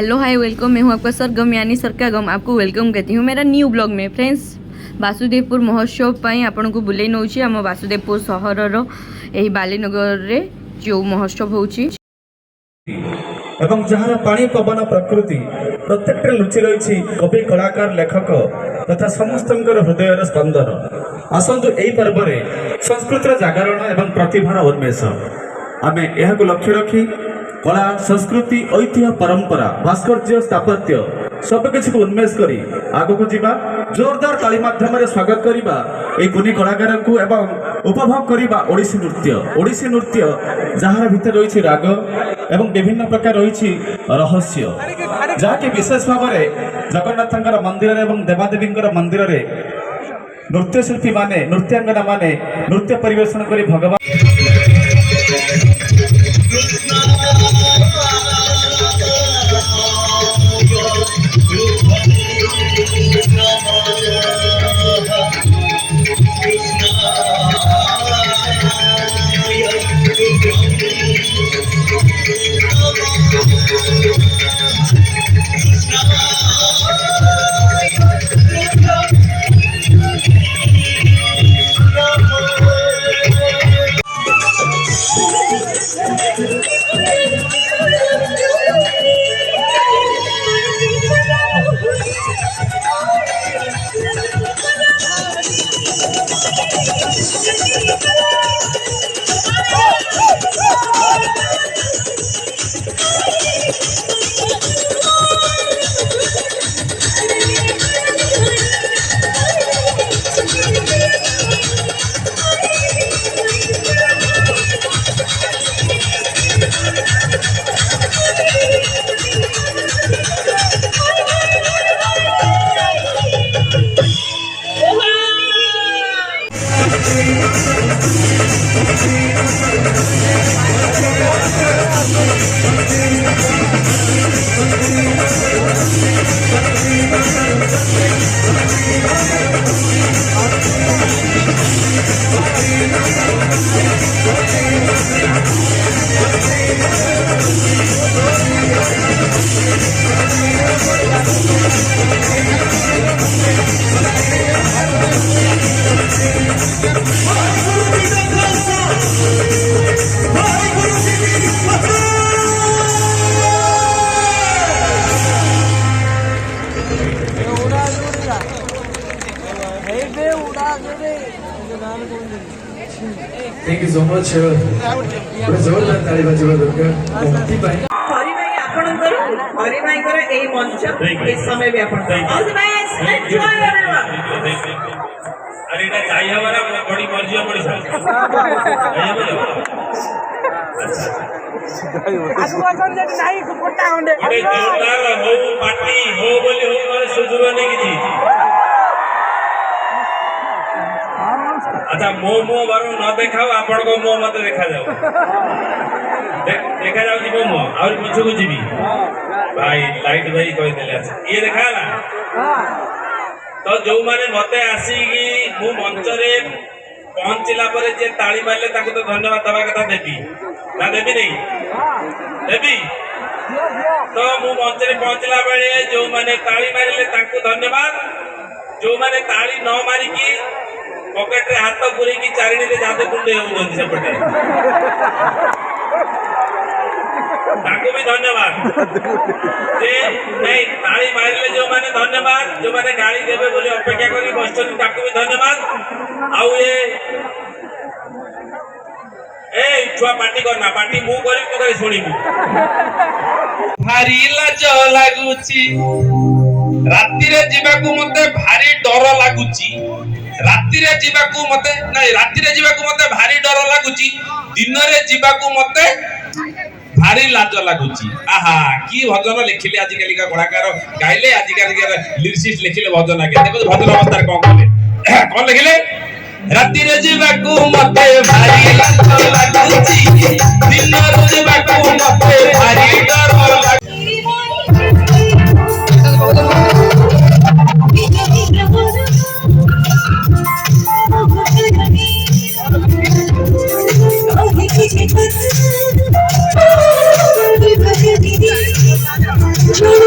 Hello hi welcome, मैं हूँ आपका सरगम यानी सरकागम। आपको वेलकम कहती हूँ मेरा न्यू ब्लॉग में। फ्रेंड्स, बासुदेवपुर महोत्सव पर आपन को बुले नौ आम बासुदेवपुर सहरर यही बालीनगर रे जो महोत्सव होची एवं जहार पानी पवन प्रकृति प्रत्येक लुचि रही कवि कलाकार लेखक तथा समस्त हृदय स्पंदन। आसतु यही पर्व संस्कृतिर जागरण एवं प्रतिभार उन्मेष आम यह लक्ष्य रखी कला संस्कृति ऐतिह्य परंपरा भास्कर्य स्थापत्य सबकिछ को उन्मेष करी आगो को जीवा। जोरदार ताली माध्यम स्वागत करिबा ए गुणी कलाकार को एवं उपभोग करिबा ओडिसी नृत्य जहार भीतर रही राग एवं विभिन्न प्रकार रही रहस्य जहाँकि विशेष भाव में जगन्नाथ मंदिर एवं देवादेवी मंदिर रे नृत्यशिल्पी माने नृत्यांगना माने नृत्य परिवेषण करी भगवान Thank you so much. जोरदार ताली बजाइबा दरकार मोती भाई हरि भाई आपनकर हरि भाई कर एई मंच ए समय भी आपन all the best enjoy everyone. अरे एटा चाहि हमारा बड़ी मर्जी पड़ी सा आगुआसन जे नाही कोटा होंडे अरे जोरदार हो पार्टी हो बोली हो माने सुजुरो नहीं किछि। अच्छा मो बार न देखाओ आपण को मो मत देखा जाओ देखा जाऊ जी मो और पछो को जीवी भाई लाइट भाई कहि देले ये देखा ना तो जो माने मते आसी की मु मंच रे पहुंचला पर जे ताली मारले ताको तो धन्यवाद दबा कथा देबी ना देबी नहीं देबी तो मु मंच रे पहुंचला बेले जो माने ताली मारले ताको धन्यवाद। जो माने ताली न मारी की पॉकेट रे हाथ पुरे की चारिणी रे जाते कुंडे हो से पटे ताको भी धन्यवाद जे नहीं ताली मारले जो माने धन्यवाद। जो माने गाड़ी देबे बोले अपेक्षा करी बसछन ताको भी धन्यवाद। आउ ए छुआ पार्टी करना पार्टी मु करी तू करी सुनिबू भारी लाज लागुची राती रे जीवाकू मते भारी डर लागुची राती रे जीवाकू मते नहीं राती रे जीवाकू मते भारी डर लागुची दिन रे जीवाकू मते भारी लाज लागुची। आहा की भजन लिखिले आज काली का कलाकार गाइले आज काली का लिरिसिस्ट लिखिले भजन आगे देखो भजन अवतार कौन लिखिले राती रे जीवाकू मते भारी लाज लागुची दिन रे जीवाकू मते भारी डर लागुची। Thank you.